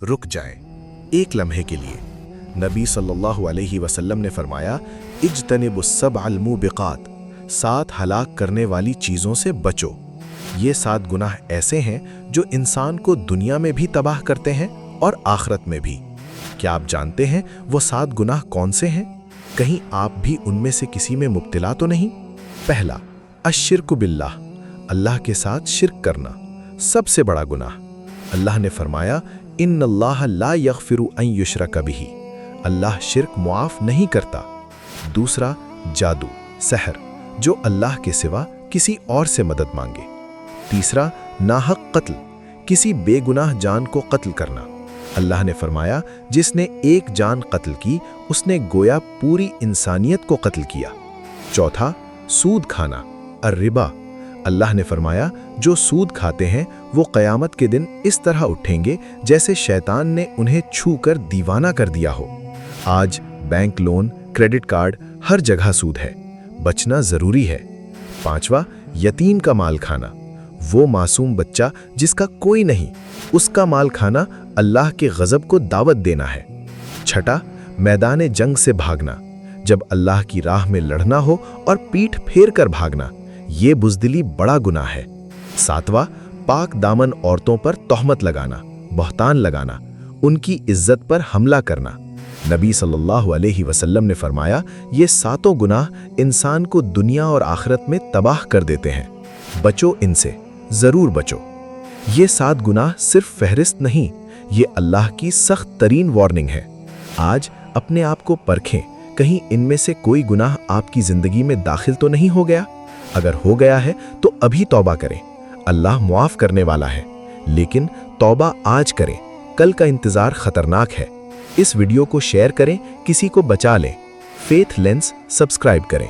रुक जाएं, एक लम्हे के लिए। नबी सल्लल्लाहु अलैहि वसल्लम ने फरमाया, इज्तनिबुस्सबअल मूबिकात, 7 हलाक करने वाली चीज़ों से बचो। ये 7 गुनाह ऐसे हैं जो इंसान को दुनिया में भी तबाह करते हैं और आखिरत में भी। क्या आप जानते हैं वो 7 गुनाह कौन से हैं? कहीं आप भी उनमें से किसी में मुब्तला तो नहीं? पहला, अश्शिर्कु बिल्लाह, अल्लाह के साथ शिर्क करना, सबसे बड़ा गुनाह। अल्लाह ने फरमाया, इन्नल्लाह ला यग़फिरु अन युश्रक बिही, अल्लाह शिर्क मुआफ नहीं करता। दूसरा, जादू, सहर, जो अल्लाह के सिवा किसी और से मदद मांगे। तीसरा, नाहक कत्ल, किसी बेगुनाह जान को कत्ल करना। अल्लाह ने फरमाया, जिसने एक जान कत्ल की उसने गोया पूरी इंसानियत को कत्ल किया। चौथा, सूद खाना, अर्रिबा, अल्लाह ने फरमाया, जो सूद खाते हैं वो क़यामत के दिन इस तरह उठेंगे जैसे शैतान ने उन्हें छू कर दीवाना कर दिया हो। आज बैंक लोन, क्रेडिट कार्ड, हर जगह सूद है, बचना ज़रूरी है। पांचवा, यतीम का माल खाना, वो मासूम बच्चा जिसका कोई नहीं, उसका माल खाना अल्लाह के गज़ब को दावत देना है। छठा, मैदान जंग से भागना, जब अल्लाह की राह में लड़ना हो और पीठ फेर कर भागना, ये बुज़दिली बड़ा गुनाह है। सातवां, पाक दामन औरतों पर तोहमत लगाना, बहतान लगाना, उनकी इज्जत पर हमला करना। नबी सल्लल्लाहु अलैहि वसल्लम ने फरमाया, ये 7 गुनाह इंसान को दुनिया और आखिरत में तबाह कर देते हैं। बचो इनसे, ज़रूर बचो। ये 7 गुनाह सिर्फ फहरिस्त नहीं, ये अल्लाह की सख्त तरीन वार्निंग है। आज अपने आप को परखें, कहीं इनमें से कोई गुनाह आपकी ज़िंदगी में दाखिल तो नहीं हो गया। अगर हो गया है तो अभी तौबा करें, अल्लाह मुआफ़ करने वाला है। लेकिन तौबा आज करें, कल का इंतज़ार ख़तरनाक है। इस वीडियो को शेयर करें, किसी को बचा लें। फेथ लेंस सब्सक्राइब करें।